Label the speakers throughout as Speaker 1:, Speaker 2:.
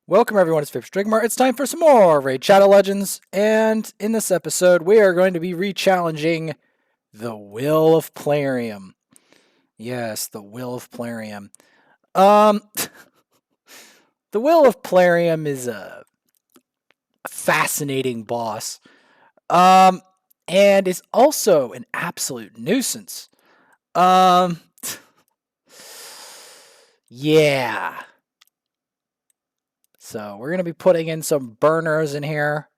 Speaker 1: Welcome everyone, it's Favorite Strigmar. It's time for some more Raid Shadow Legends, and in this episode we are going to be re-challenging the Will of Plarium. Yes, the Will of Plarium. The Will of Plarium is a fascinating boss. And is also an absolute nuisance. Um yeah. So we're gonna be putting in some burners in here.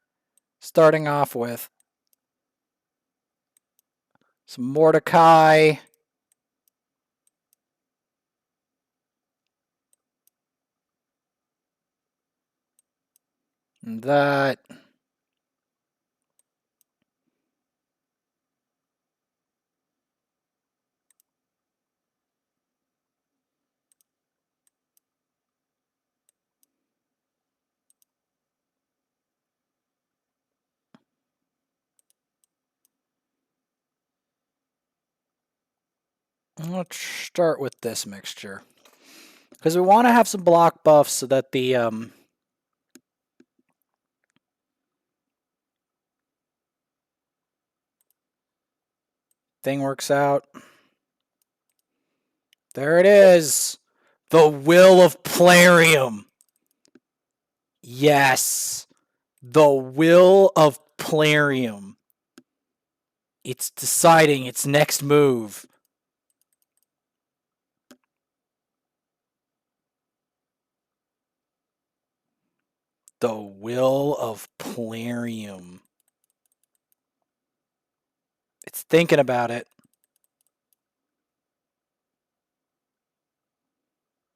Speaker 1: Starting off with some Mordecai. And that. Let's start with this mixture. Because we want to have some block buffs so that the thing works out. There it is. The Will of Plarium. Yes. The Will of Plarium. It's deciding its next move. The Will of Plarium. It's thinking about it.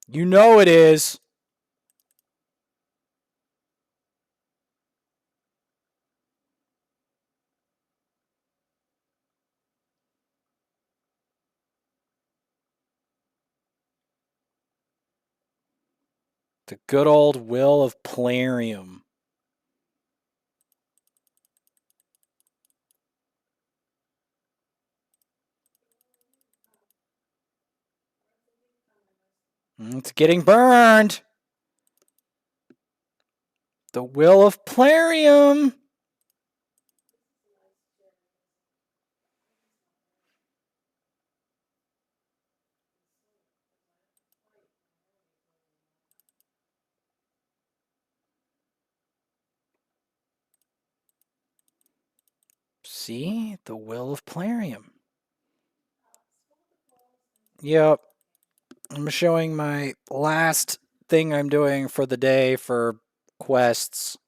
Speaker 1: You know it is. The good old Will of Plarium. It's getting burned. The Will of Plarium. See? The Will of Plarium. Yep. I'm showing my last thing I'm doing for the day for quests.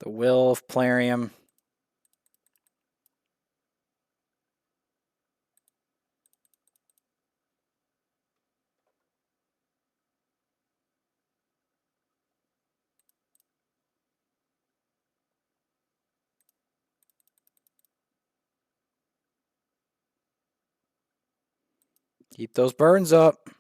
Speaker 1: The Will of Plarium. Keep those burns up.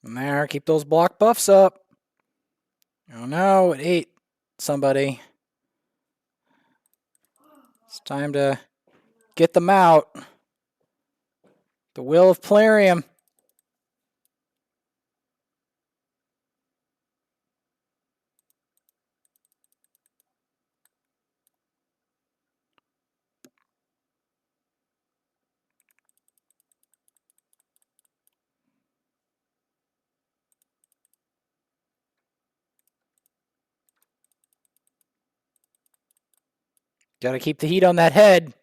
Speaker 1: And there, keep those block buffs up. Oh no, it ate somebody. It's time to get them out. The Will of Plarium. Gotta keep the heat on that head.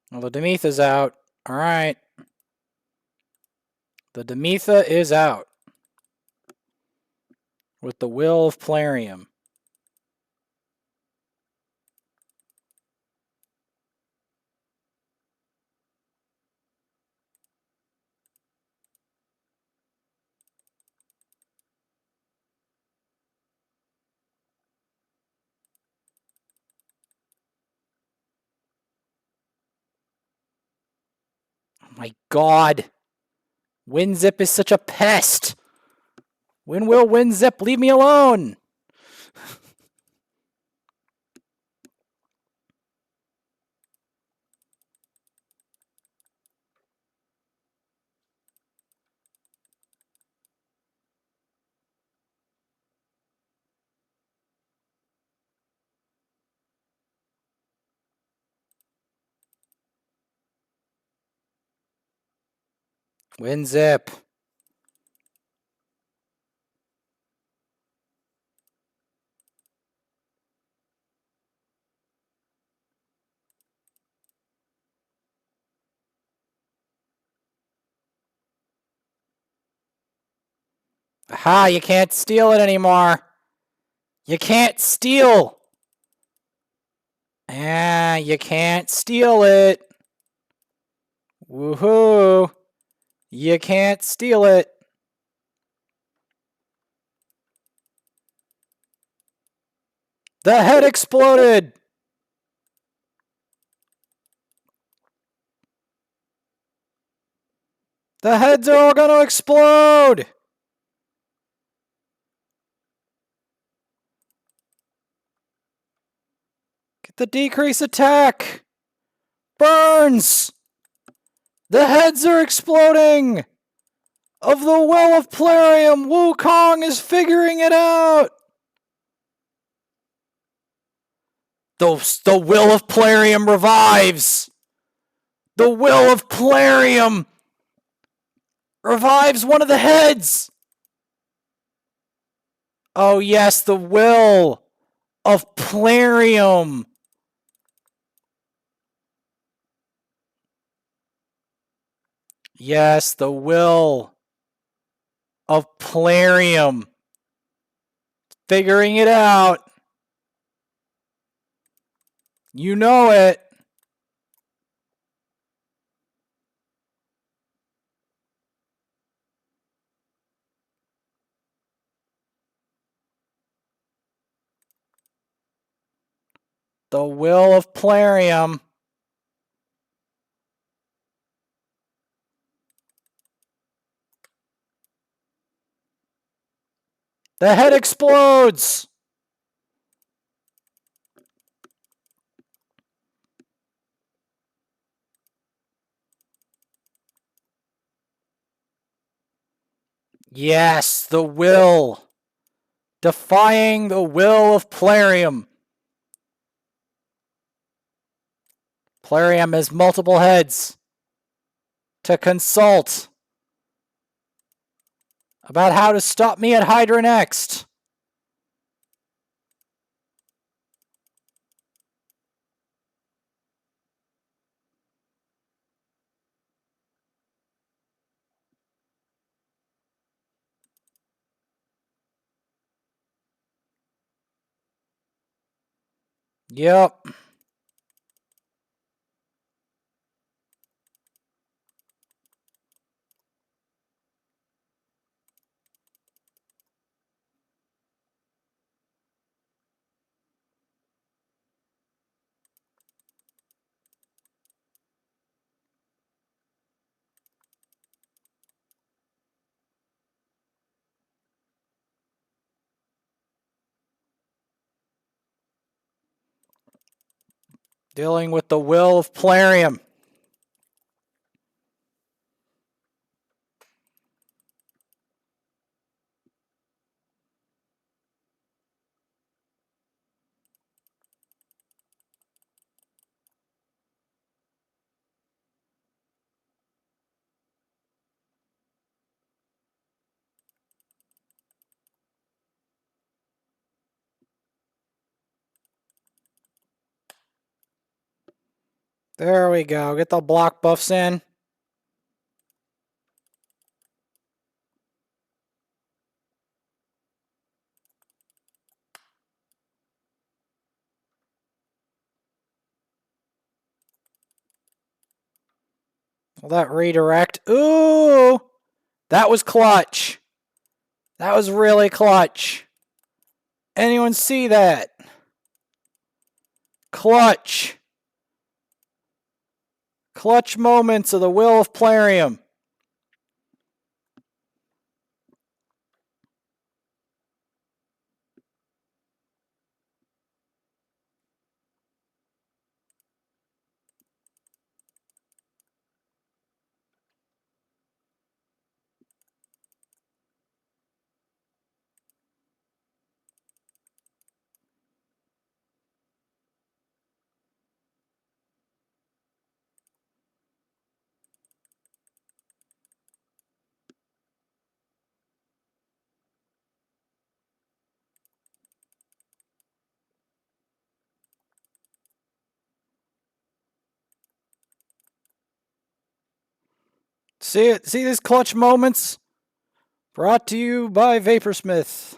Speaker 1: Well, the Demetha's out. All right. The Demetha is out. With the Will of Plarium. My God. WinZip is such a pest. WinZip, leave me alone. WinZip. Aha, you can't steal it anymore. You can't steal. Ah, you can't steal it. Woohoo. You can't steal it. The head exploded. The heads are all going to explode. Get the decrease attack. Burns. The heads are exploding. Of the Well of Plarium, Wukong is figuring it out. The Will of Plarium revives. The Will of Plarium revives one of the heads. Oh yes, the Will of Plarium. Yes, the Will of Plarium. Figuring it out. You know it. The Will of Plarium. The head explodes. Yes, the will. Defying the Will of Plarium. Plarium has multiple heads to consult about how to stop me at Hydra next. Yep. Dealing with the Will of Plarium. There we go. Get the block buffs in. Well, that redirect. Ooh! That was clutch. That was really clutch. Anyone see that? Clutch. Clutch moments of the Will of Plarium. See it? See these clutch moments? Brought to you by Vaporsmith.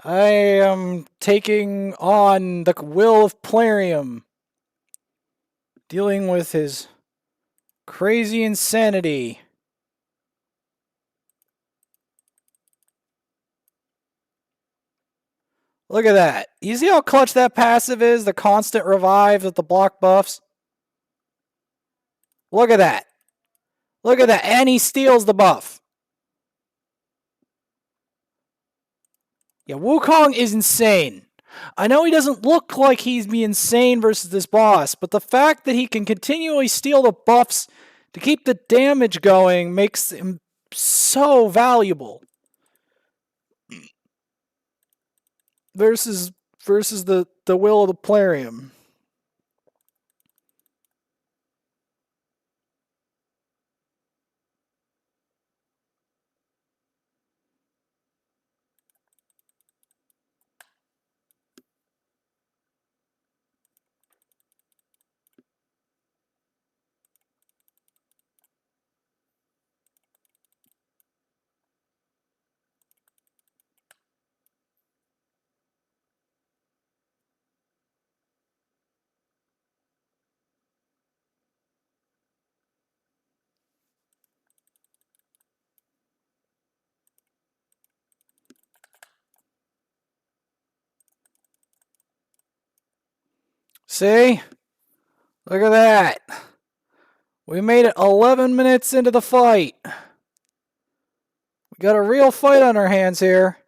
Speaker 1: I am taking on the Will of Plarium, dealing with his crazy insanity. Look at that. You see how clutch that passive is? The constant revive with the block buffs? Look at that. Look at that. And he steals the buff. Yeah, Wukong is insane. I know he doesn't look like he's be insane versus this boss, but the fact that he can continually steal the buffs to keep the damage going makes him so valuable. Versus the Will of the Plarium. See? Look at that. We made it 11 minutes into the fight. We got a real fight on our hands here.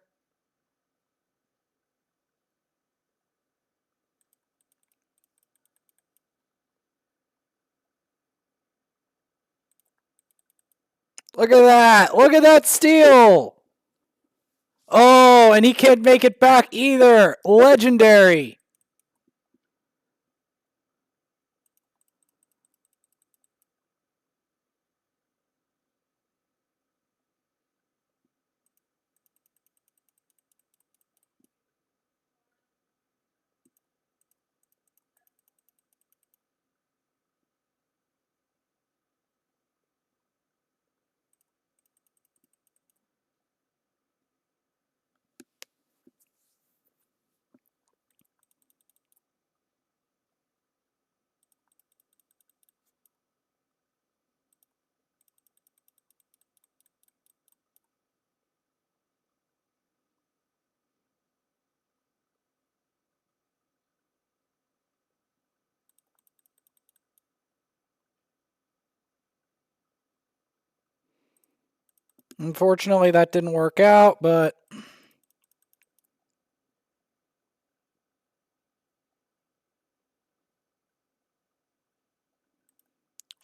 Speaker 1: Look at that. Look at that steal. Oh, and he can't make it back either. Legendary. Unfortunately, that didn't work out, but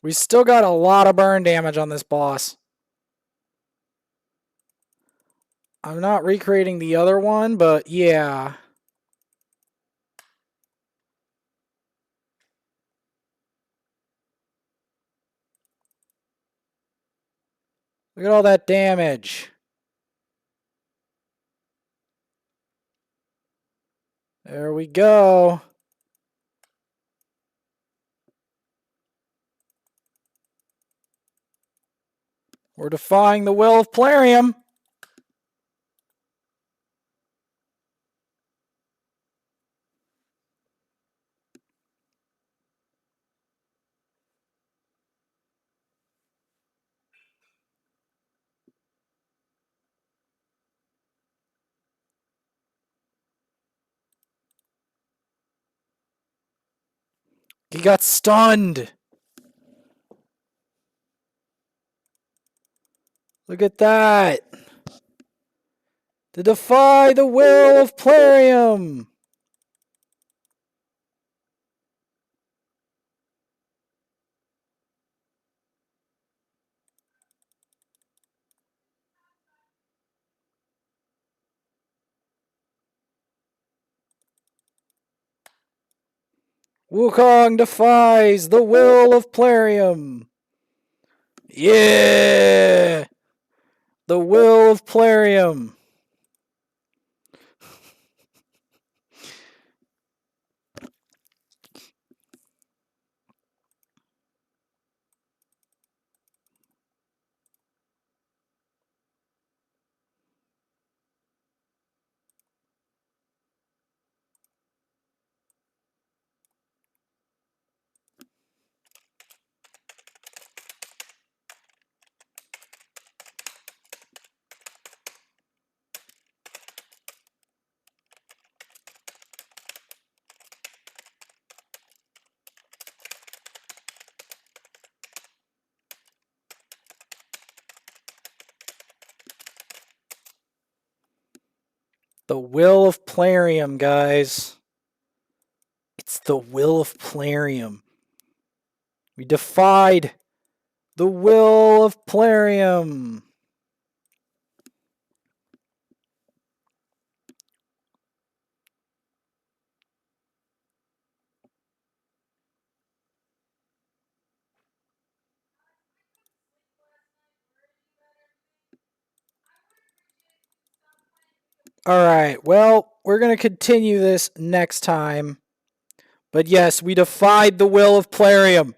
Speaker 1: we still got a lot of burn damage on this boss. I'm not recreating the other one, but yeah. Look at all that damage. There we go. We're defying the Will of Plarium. He got stunned. Look at that. To defy the will of Plarium. Wukong defies the will of Plarium. Yeah! The will of Plarium. The will of Plarium, guys. It's the will of Plarium. We defied the will of Plarium. Alright, well, we're going to continue this next time. But yes, we defied the will of Plarium.